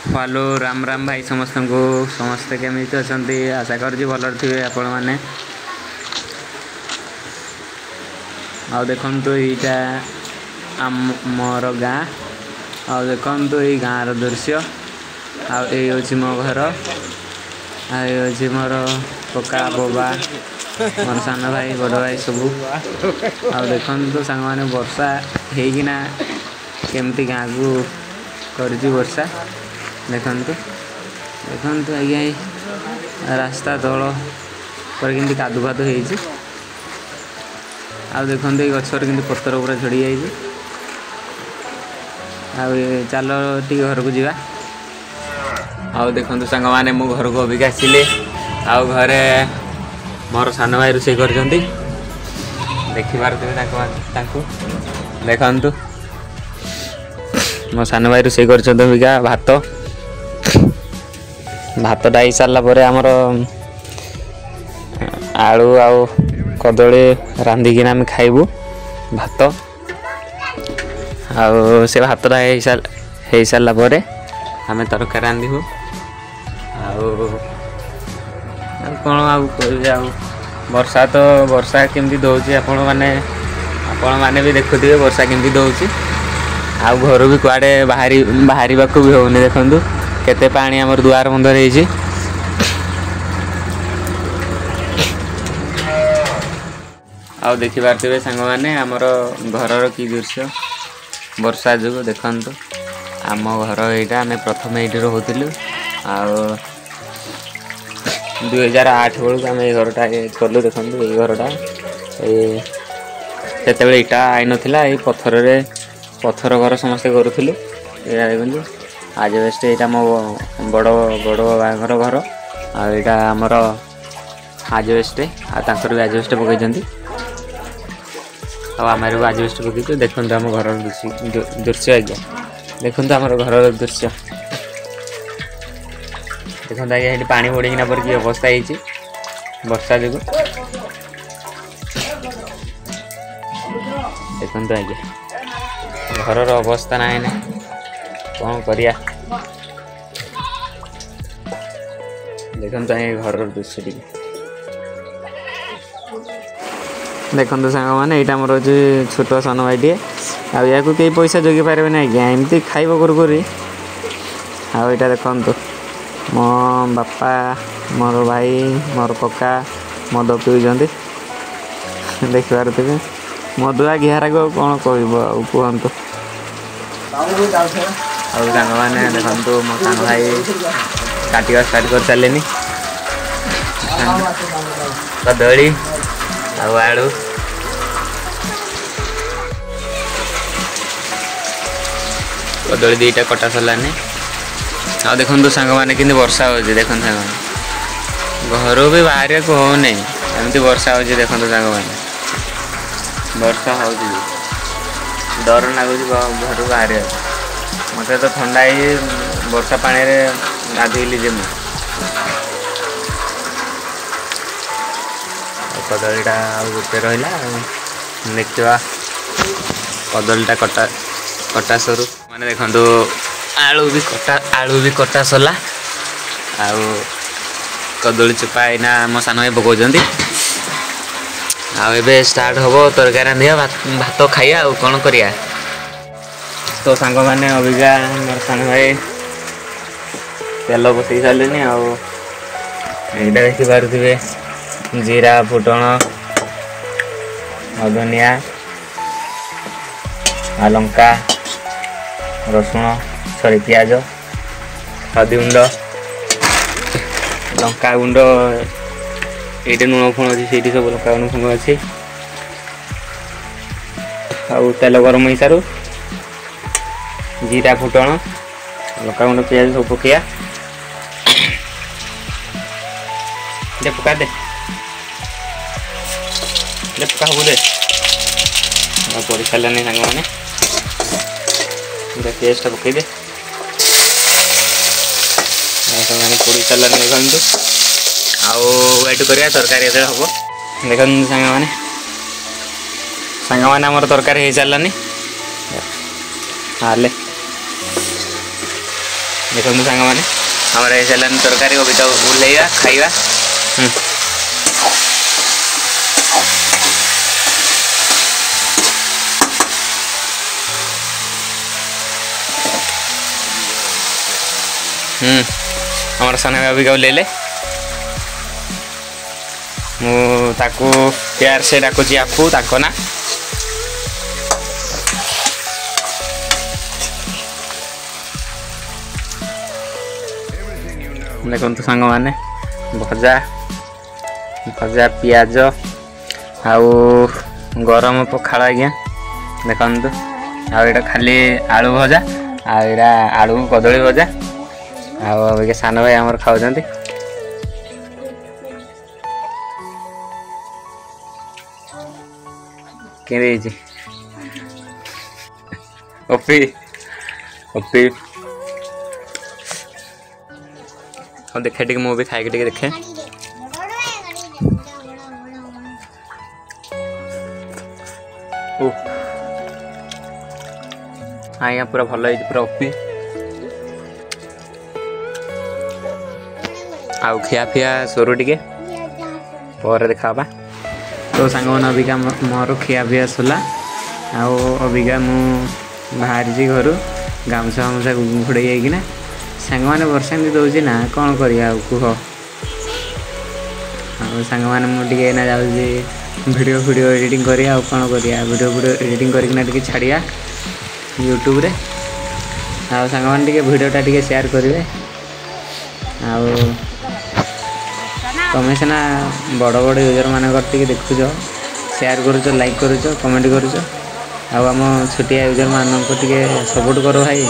Hello Ram Ram भाई समस्त को समस्ते केमी अच्छा आशा कर भल थे आपण मैंने आ देखु यहाँ आमर गाँ आ देखु ये गाँव दृश्य आउ मो घर आई मोर कका बोबा मोर सान भाई बड़ भाई सब आ देखु सांग मैंने वर्षा होना केमती गाँ को कर वर्षा देखु देखु आज्ञा रास्ता तल पर कि कादु फादु हो देखु ये गचर कि पतर पूरा झड़ी जाइए चल टी घर को जावा आउ देखु सांग मैंने मो घर को अबिका आसिले आउ घरे मोर सान भाई रोषे कर देखिपारे देखु मो सान भाई रोषे कर भात भातटा हो सारा पर आमर आलू आउ कदली रांधिकिना आम खाइबू भात आउ से भातटा हो सारा पर आम तरकारी रांधबू कौन आउ वर्षा तो वर्षा केमती दौर आपण मैंने भी देखुए वर्षा केमती दौर आउ घर भी कुआडे बाहर भी होनी देखु केते पानी आमर दुआर बंधर हो आउ देखिपारे सांग मैंने आमर घर की दृश्य वर्षा जो देखु आम घर यहाँ आम प्रथम ये रोलु आ 2008 बेलू आम ये घरटा कलु देखु ये घरटा से इटा आई नाला ये पत्थर घर समस्ते करूँ देखो आजबेस्ट यहाँ मो बड़ बड़ बागर घर आईटा आमर आजबेस्ट आर भी आजबेस्ट पकई आम भी आजबेस्ट पकई देखो आम घर दृश्य आज्ञा देखो आम घर दृश्य देखो आज्ञा ये पानी बढ़ीना पर कि अवस्था हो वर्षा जो देखो आज्ञा घर अवस्था ना कौन करिया देखो घर दृश्य टी देखो सांग मैंने यहाँ मोर अच्छे छोट सान भाईटे या कई पैसा जगि पारे ना आज्ञा एमती खाइब कर यहाँ देखु मो बापा मोर भाई मोर कका मद पीउछंती देखिपारे मदुआ घिहारा को कौन कहतु और सांग मैंने देखु मो सांग भाई काटिया स्टार्ट कर सारे कदली आलू कदली दीटा कटा सरलानी आ देखु सांग मैंने कि वर्षा हो देखो सांग घर भी बाहर को हो नहीं एमती वर्षा हो देखो सांग मैंने वर्षा हो डर लगुच घर बाहर मत तो ठंडा ही वर्षा पानी गाधेली जे कदलीटा गोटे रहा देखा कदलीटा कटा सरू मैंने देखु आलू भी कटा सरला आउ कदली चोपा यहाँ मो सान भाई पकाउछंती आबे स्टार्ट हम तरकारी रांधिया भात खाइया आ कौन करिया तो सांग मैंने अबिका मोर सान भाई तेल बसई सारे यहाँ देखिपारे जीरा फुटण धनिया लंका रसुण सॉरी प्याज हल्दी गुंड लंका गुंड ये लुण फुण अच्छी से सब लंका गुंड फुण अच्छी आउ तेल गरम हो सारू जीरा फुटण लंका गुंड प्याज सब पकया पका दे पका हबू दे पड़ सारे सांग मैंने पेस्ट पकई दे पड़ी सारे देखु आउ वेट करिया तरकारी हम देखो सांग मैंने आमर तरकारी हो सारानी हाले देखो सांग मैंने आमर सारे तरकारी अबिका ओल्लैया खाइबा। हमार साना भाई अबिका ओल्लैले मुझे प्यार से डाकुची आपको ताको ना देखो सांग मैंने भजा भजा पियाज आउ गरम पखाड़ आज्ञा देखु आटा खाली आलू भजा आटा आलू कदली भजा आ सान भाई आमर खाऊ कि ओपी ओपी हाँ देखे टे मुझे खाई देखे हाँ पूरा भल पूरा ओपी आउ खिया फिया सोरु टे पर देखा तो सांग मैंने अबिका मोर खिया पिया सरला आबिका मु बाहरी घर गामछा गामछा घोड़े जाइकिना सांग मैंने वर्षा दौर ना कौन करिया कह सांग मैंने मुझे ना जाऊँगी वीडियो वीडियो एडिटिंग करिया कौन करिया वीडियो वीडियो एडिटिंग करना टी छाड़िया यूट्यूब रे सांग मैंने वीडियोटा टी शेयर करेंगे तुम्हें सीना बड़ बड़ यूजर मानक देखुच शेयर करुच लाइक करुच कमेंट करुच आम छोटिया यूजर मानक सबुठ कर भाई